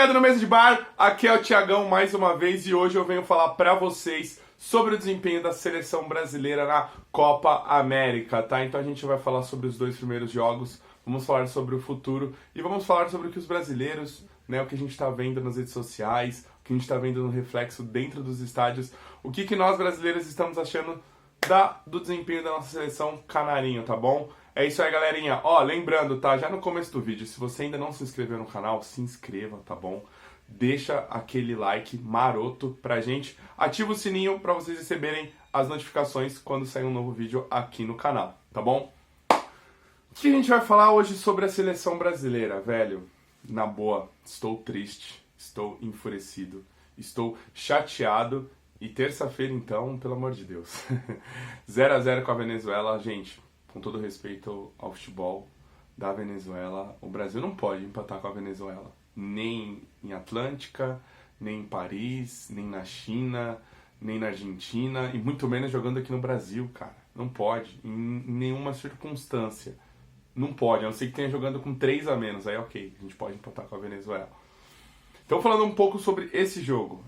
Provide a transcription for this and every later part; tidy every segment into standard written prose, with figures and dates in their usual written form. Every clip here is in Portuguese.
ligado no Mesa de Bar? Aqui é o Thiagão mais uma vez e hoje eu venho falar pra vocês sobre o desempenho da seleção brasileira na Copa América, tá? Então a gente vai falar sobre os dois primeiros jogos, vamos falar sobre o futuro e vamos falar sobre o que os brasileiros, né, o que a gente tá vendo nas redes sociais, o que a gente tá vendo no reflexo dentro dos estádios, o que nós brasileiros estamos achando do desempenho da nossa seleção canarinho, tá bom? É isso aí, galerinha. Ó, lembrando, tá? Já no começo do vídeo, se você ainda não se inscreveu no canal, se inscreva, tá bom? Deixa aquele like maroto pra gente. Ativa o sininho pra vocês receberem as notificações quando sair um novo vídeo aqui no canal, tá bom? O que a gente vai falar hoje sobre a seleção brasileira, velho? Na boa, estou triste, estou enfurecido, estou chateado. E terça-feira, então, pelo amor de Deus. 0-0 com a Venezuela, gente. Com todo respeito ao futebol da Venezuela, o Brasil não pode empatar com a Venezuela. Nem em Atlântica, nem em Paris, nem na China, nem na Argentina, e muito menos jogando aqui no Brasil, cara. Não pode, em nenhuma circunstância. Não pode, a não ser que tenha jogando com 3 a menos. Aí ok, a gente pode empatar com a Venezuela. Então, falando um pouco sobre esse jogo.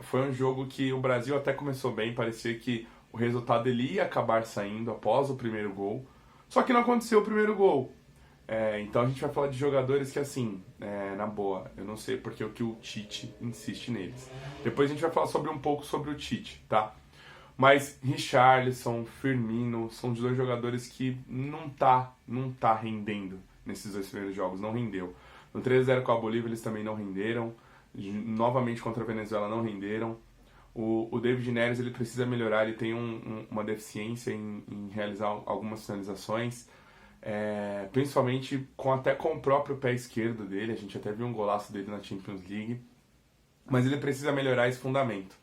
Foi um jogo que o Brasil até começou bem, parecia que o resultado ele ia acabar saindo após o primeiro gol, só que não aconteceu o primeiro gol. Então a gente vai falar de jogadores que, assim, na boa, eu não sei porque o que o Tite insiste neles. Depois a gente vai falar um pouco sobre o Tite, tá? Mas Richarlison, Firmino, são dois jogadores que não tá rendendo nesses dois primeiros jogos, não rendeu. No 3-0 com a Bolívia eles também não renderam, novamente contra a Venezuela não renderam. O David Neres ele precisa melhorar, ele tem uma deficiência em realizar algumas finalizações, principalmente até com o próprio pé esquerdo dele. A gente até viu um golaço dele na Champions League, mas ele precisa melhorar esse fundamento.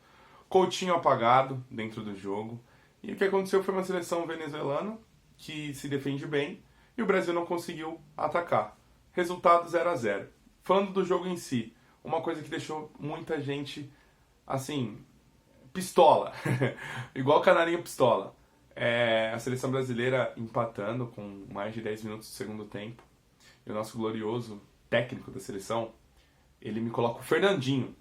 Coutinho apagado dentro do jogo, e o que aconteceu foi uma seleção venezuelana que se defende bem e o Brasil não conseguiu atacar. Resultado 0-0. Falando do jogo em si, uma coisa que deixou muita gente assim, pistola, igual canarinho pistola. A seleção brasileira empatando com mais de 10 minutos do segundo tempo. E o nosso glorioso técnico da seleção, ele me coloca o Fernandinho.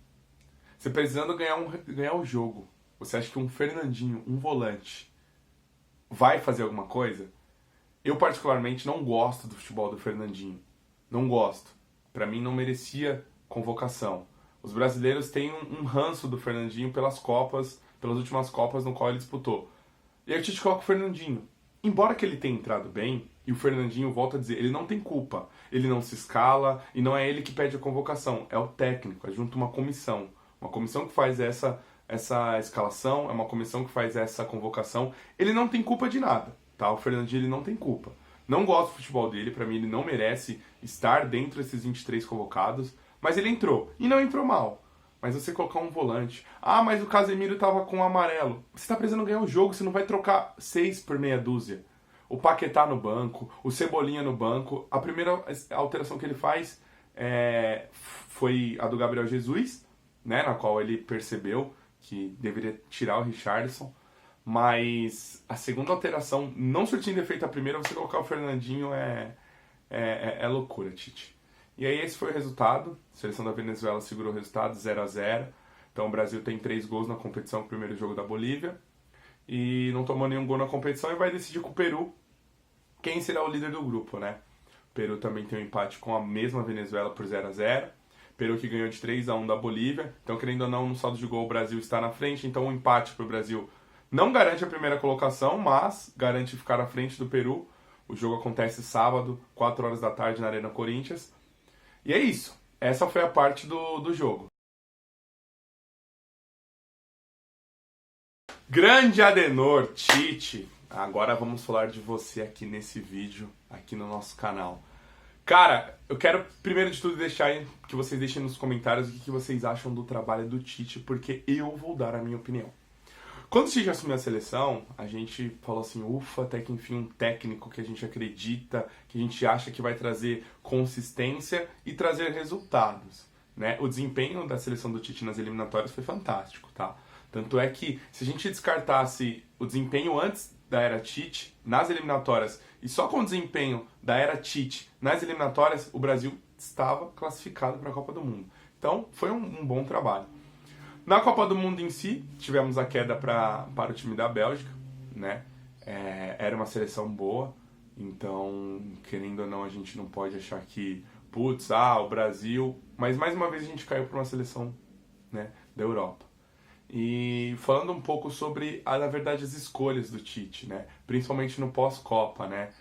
Você precisando ganhar o jogo, você acha que um Fernandinho, um volante, vai fazer alguma coisa? Eu particularmente não gosto do futebol do Fernandinho. Não gosto. Pra mim não merecia convocação. Os brasileiros têm um ranço do Fernandinho pelas últimas Copas no qual ele disputou. E aí o Tite coloca o Fernandinho. Embora que ele tenha entrado bem, e o Fernandinho volta a dizer, ele não tem culpa. Ele não se escala, e não é ele que pede a convocação. É o técnico, é junto uma comissão. Uma comissão que faz essa escalação, é uma comissão que faz essa convocação. Ele não tem culpa de nada, tá? O Fernandinho ele não tem culpa. Não gosto do futebol dele, pra mim ele não merece estar dentro desses 23 convocados, mas ele entrou, e não entrou mal. Mas você colocar um volante, mas o Casemiro tava com o amarelo. Você tá precisando ganhar o jogo, você não vai trocar 6 por meia dúzia. O Paquetá no banco, o Cebolinha no banco. A primeira alteração que ele faz foi a do Gabriel Jesus, né, na qual ele percebeu que deveria tirar o Richarlison. Mas a segunda alteração, não surtindo efeito a primeira, você colocar o Fernandinho é loucura, Tite. E aí esse foi o resultado. A seleção da Venezuela segurou o resultado, 0-0. Então o Brasil tem 3 gols na competição, no primeiro jogo da Bolívia. E não tomou nenhum gol na competição e vai decidir com o Peru quem será o líder do grupo, né? O Peru também tem um empate com a mesma Venezuela por 0-0. Peru que ganhou de 3-1 da Bolívia. Então, querendo ou não, no saldo de gol o Brasil está na frente. Então, um empate para o Brasil não garante a primeira colocação, mas garante ficar à frente do Peru. O jogo acontece sábado, 4 horas da tarde, na Arena Corinthians. E é isso. Essa foi a parte do jogo. Grande Adenor, Tite. Agora vamos falar de você aqui nesse vídeo, aqui no nosso canal. Cara, eu quero primeiro de tudo que vocês deixem nos comentários o que vocês acham do trabalho do Tite, porque eu vou dar a minha opinião. Quando o Tite assumiu a seleção, a gente falou assim, ufa, até que enfim um técnico que a gente acredita, que a gente acha que vai trazer consistência e trazer resultados, né? O desempenho da seleção do Tite nas eliminatórias foi fantástico, tá? Tanto é que se a gente descartasse o desempenho antes da era Tite nas eliminatórias e só com o desempenho da era Tite nas eliminatórias, o Brasil estava classificado para a Copa do Mundo. Então, foi um bom trabalho. Na Copa do Mundo em si, tivemos a queda para o time da Bélgica, né? Era uma seleção boa, então, querendo ou não, a gente não pode achar que, putz, o Brasil... Mas, mais uma vez, a gente caiu para uma seleção, né, da Europa. E falando um pouco sobre, na verdade, as escolhas do Tite, né? Principalmente no pós-Copa, né?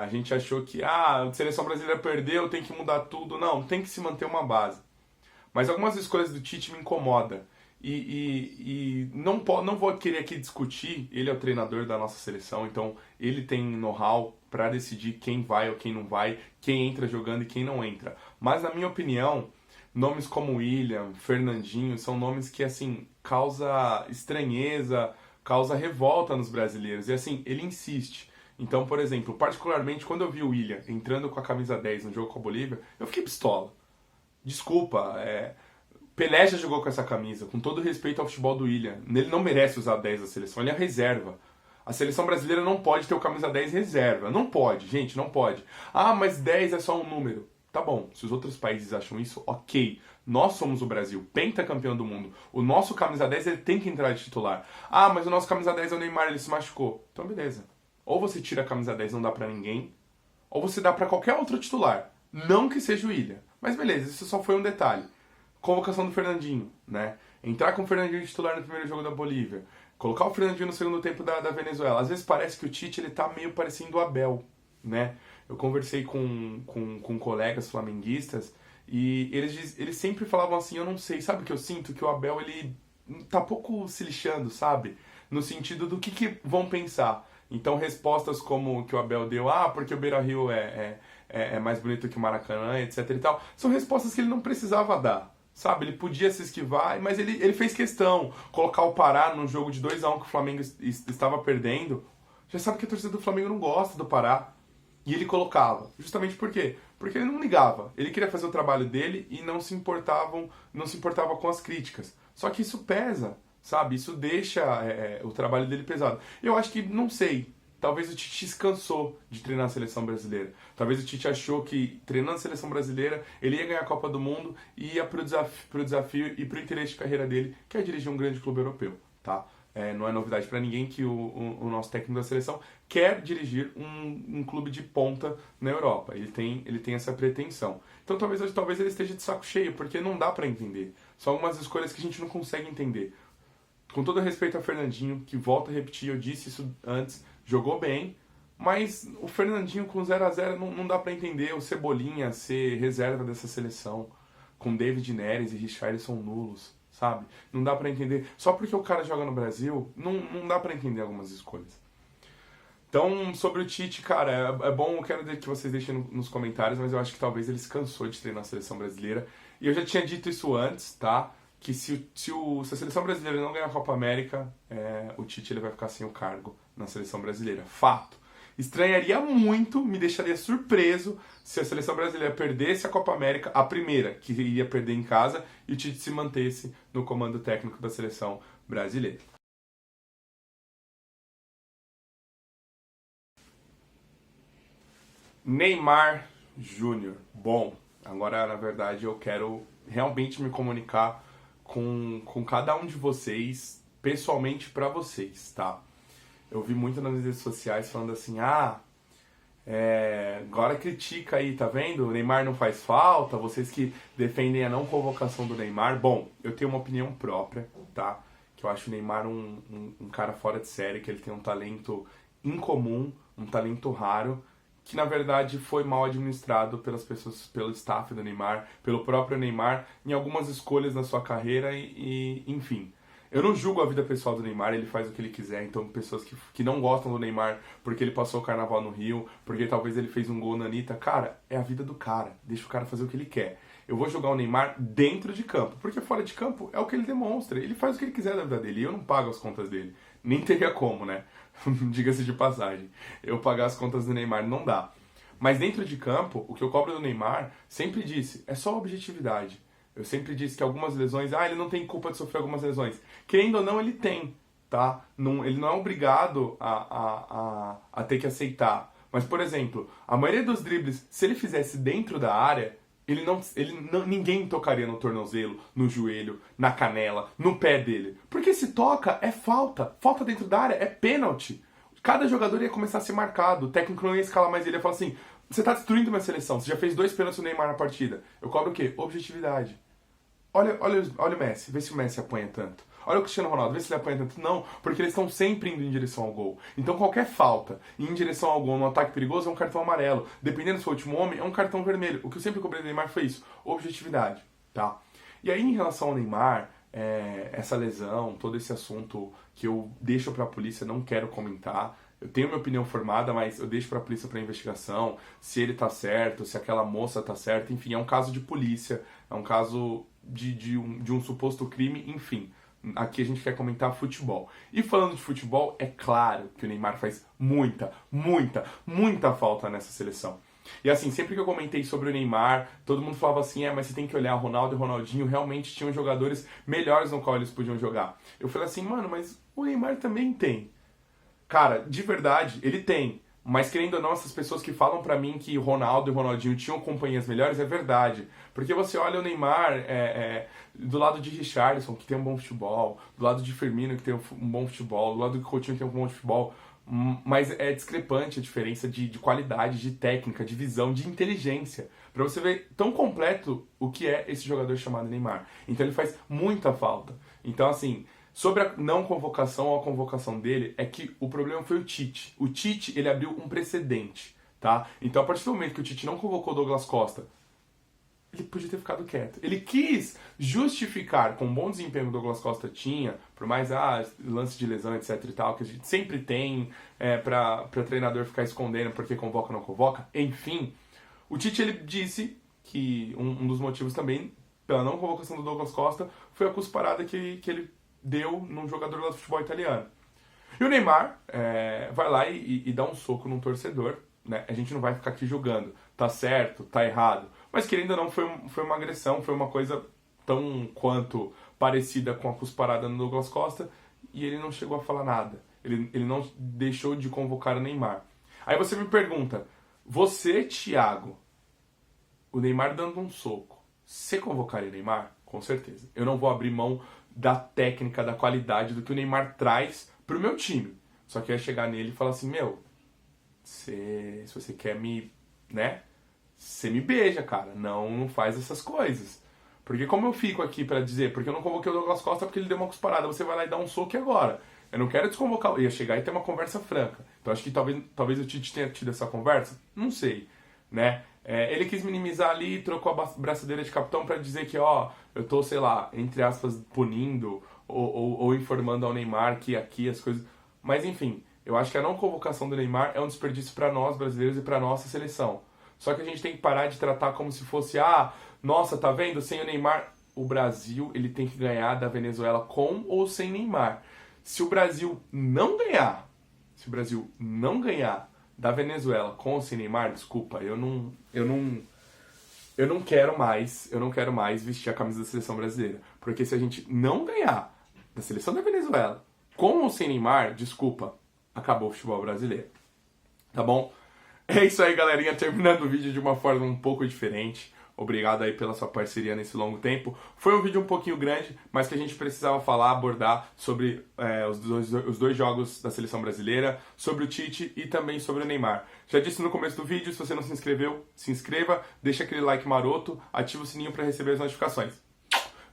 A gente achou que a seleção brasileira perdeu, tem que mudar tudo. Não, tem que se manter uma base. Mas algumas escolhas do Tite me incomodam. E não vou querer aqui discutir, ele é o treinador da nossa seleção, então ele tem know-how para decidir quem vai ou quem não vai, quem entra jogando e quem não entra. Mas na minha opinião, nomes como William, Fernandinho, são nomes que assim causa estranheza, causa revolta nos brasileiros. E assim, ele insiste. Então, por exemplo, particularmente quando eu vi o William entrando com a camisa 10 no jogo com a Bolívia, eu fiquei pistola. Desculpa, Pelé já jogou com essa camisa, com todo respeito ao futebol do William. Ele não merece usar 10 da seleção, ele é reserva. A seleção brasileira não pode ter o camisa 10 reserva. Não pode, gente, não pode. Mas 10 é só um número. Tá bom, se os outros países acham isso, ok. Nós somos o Brasil, pentacampeão do mundo. O nosso camisa 10 ele tem que entrar de titular. Mas o nosso camisa 10 é o Neymar, ele se machucou. Então beleza. Ou você tira a camisa 10 e não dá pra ninguém, ou você dá pra qualquer outro titular. Não que seja o William. Mas beleza, isso só foi um detalhe. Convocação do Fernandinho, né? Entrar com o Fernandinho titular no primeiro jogo da Bolívia. Colocar o Fernandinho no segundo tempo da Venezuela. Às vezes parece que o Tite ele tá meio parecendo o Abel, né? Eu conversei com colegas flamenguistas e eles sempre falavam assim, eu não sei, sabe o que eu sinto? Que o Abel ele tá pouco se lixando, sabe? No sentido do que vão pensar. Então respostas como que o Abel deu, porque o Beira-Rio é mais bonito que o Maracanã, etc e tal, são respostas que ele não precisava dar. Sabe, ele podia se esquivar, mas ele fez questão. Colocar o Pará num jogo de 2-1 que o Flamengo estava perdendo. Já sabe que a torcida do Flamengo não gosta do Pará. E ele colocava. Justamente por quê? Porque ele não ligava. Ele queria fazer o trabalho dele e não se importava com as críticas. Só que isso pesa, sabe? Isso deixa o trabalho dele pesado. Eu acho que, não sei, talvez o Tite se cansou de treinar a seleção brasileira. Talvez o Tite achou que treinando a seleção brasileira ele ia ganhar a Copa do Mundo e ia pro desafio e pro interesse de carreira dele, que é dirigir um grande clube europeu, tá? Não é novidade para ninguém que o nosso técnico da seleção quer dirigir um clube de ponta na Europa. Ele tem essa pretensão. Então talvez ele esteja de saco cheio, porque não dá para entender. São algumas escolhas que a gente não consegue entender. Com todo respeito a Fernandinho, que volto a repetir, eu disse isso antes, jogou bem, mas o Fernandinho com 0-0 não dá para entender o Cebolinha ser reserva dessa seleção, com David Neres e Richarlison nulos, sabe? Não dá para entender. Só porque o cara joga no Brasil, não dá para entender algumas escolhas. Então, sobre o Tite, cara, é bom, eu quero que vocês deixem nos comentários, mas eu acho que talvez ele se cansou de treinar a seleção brasileira. E eu já tinha dito isso antes, tá? Que se a seleção brasileira não ganhar a Copa América, o Tite ele vai ficar sem o cargo na seleção brasileira. Fato. Estranharia muito, me deixaria surpreso se a seleção brasileira perdesse a Copa América, a primeira, que iria perder em casa, e o Tite se mantesse no comando técnico da seleção brasileira. Neymar Júnior. Bom, agora na verdade eu quero realmente me comunicar com cada um de vocês, pessoalmente pra vocês, tá? Eu vi muito nas redes sociais falando assim, agora critica aí, tá vendo? O Neymar não faz falta, vocês que defendem a não convocação do Neymar. Bom, eu tenho uma opinião própria, tá? Que eu acho o Neymar um cara fora de série, que ele tem um talento incomum, um talento raro, que na verdade foi mal administrado pelas pessoas, pelo staff do Neymar, pelo próprio Neymar, em algumas escolhas na sua carreira e enfim. Eu não julgo a vida pessoal do Neymar, ele faz o que ele quiser, então pessoas que não gostam do Neymar porque ele passou o carnaval no Rio, porque talvez ele fez um gol na Anitta, cara, é a vida do cara, deixa o cara fazer o que ele quer. Eu vou jogar o Neymar dentro de campo, porque fora de campo é o que ele demonstra, ele faz o que ele quiser da vida dele, e eu não pago as contas dele, nem teria como, né? Diga-se de passagem, eu pagar as contas do Neymar não dá. Mas dentro de campo, o que eu cobro do Neymar, sempre disse, é só objetividade. Eu sempre disse que algumas lesões, ele não tem culpa de sofrer algumas lesões. Querendo ou não, ele tem, tá? Ele não é obrigado a ter que aceitar. Mas, por exemplo, a maioria dos dribles, se ele fizesse dentro da área, Ninguém tocaria no tornozelo, no joelho, na canela, no pé dele. Porque se toca, é falta. Falta dentro da área, é pênalti. Cada jogador ia começar a ser marcado. O técnico não ia escalar mais ele, ia falar assim: você tá destruindo minha seleção, você já fez 2 pênaltis no Neymar na partida. Eu cobro o quê? Objetividade. Olha o Messi, vê se o Messi apanha tanto. Olha o Cristiano Ronaldo, vê se ele apanha tanto. Não, porque eles estão sempre indo em direção ao gol. Então qualquer falta em direção ao gol no ataque perigoso é um cartão amarelo. Dependendo se for o último homem, é um cartão vermelho. O que eu sempre cobrei do Neymar foi isso, objetividade, tá? E aí em relação ao Neymar, essa lesão, todo esse assunto que eu deixo pra polícia, não quero comentar. Eu tenho minha opinião formada, mas eu deixo pra polícia pra investigação, se ele tá certo, se aquela moça tá certa, enfim, é um caso de polícia, é um caso de um suposto crime, enfim. Aqui a gente quer comentar futebol. E falando de futebol, é claro que o Neymar faz muita falta nessa seleção. E assim, sempre que eu comentei sobre o Neymar, todo mundo falava assim, mas você tem que olhar, Ronaldo e Ronaldinho realmente tinham jogadores melhores no qual eles podiam jogar. Eu falei assim, mano, mas o Neymar também tem. Cara, de verdade, ele tem. Mas querendo ou não, essas pessoas que falam pra mim que Ronaldo e Ronaldinho tinham companhias melhores, é verdade. Porque você olha o Neymar do lado de Richarlison, que tem um bom futebol, do lado de Firmino, que tem um bom futebol, do lado do Coutinho, que tem um bom futebol, mas é discrepante a diferença de qualidade, de técnica, de visão, de inteligência. Pra você ver tão completo o que é esse jogador chamado Neymar. Então ele faz muita falta. Então assim... Sobre a não convocação ou a convocação dele, é que o problema foi o Tite. O Tite, ele abriu um precedente, tá? Então, a partir do momento que o Tite não convocou o Douglas Costa, ele podia ter ficado quieto. Ele quis justificar com o bom desempenho que o Douglas Costa tinha, por mais lance de lesão, etc e tal, que a gente sempre tem pra treinador ficar escondendo porque convoca ou não convoca, enfim. O Tite, ele disse que um dos motivos também pela não convocação do Douglas Costa foi a cusparada que ele deu num jogador lá do futebol italiano. E o Neymar vai lá e dá um soco num torcedor, né? A gente não vai ficar aqui julgando, tá certo, tá errado. Mas querendo ou não, foi uma agressão, foi uma coisa tão quanto parecida com a cusparada no Douglas Costa, e ele não chegou a falar nada. Ele não deixou de convocar o Neymar. Aí você me pergunta, você, Thiago, o Neymar dando um soco, você convocaria o Neymar? Com certeza. Eu não vou abrir mão da técnica, da qualidade, do que o Neymar traz pro meu time. Só que eu ia chegar nele e falar assim, se você quer me, né, você me beija, cara, não faz essas coisas. Porque como eu fico aqui pra dizer, porque eu não convoquei o Douglas Costa porque ele deu uma cusparada, você vai lá e dá um soco e agora? Eu não quero desconvocar, eu ia chegar e ter uma conversa franca. Então acho que talvez o Tite tenha tido essa conversa, não sei, né? Ele quis minimizar ali, trocou a braçadeira de capitão pra dizer que, eu tô, sei lá, entre aspas, punindo ou informando ao Neymar que aqui as coisas... Mas, enfim, eu acho que a não convocação do Neymar é um desperdício pra nós, brasileiros, e pra nossa seleção. Só que a gente tem que parar de tratar como se fosse, nossa, tá vendo? Sem o Neymar, o Brasil, ele tem que ganhar da Venezuela com ou sem Neymar. Se o Brasil não ganhar da Venezuela com o Neymar, desculpa, eu não quero mais vestir a camisa da seleção brasileira. Porque se a gente não ganhar da seleção da Venezuela com ou sem Neymar, desculpa, acabou o futebol brasileiro. Tá bom? É isso aí, galerinha, terminando o vídeo de uma forma um pouco diferente. Obrigado aí pela sua parceria nesse longo tempo. Foi um vídeo um pouquinho grande, mas que a gente precisava abordar sobre os dois jogos da seleção brasileira, sobre o Tite e também sobre o Neymar. Já disse no começo do vídeo, se você não se inscreveu, se inscreva, deixa aquele like maroto, ativa o sininho para receber as notificações.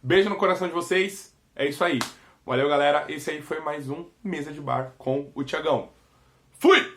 Beijo no coração de vocês, é isso aí. Valeu, galera, esse aí foi mais um Mesa de Bar com o Thiagão. Fui!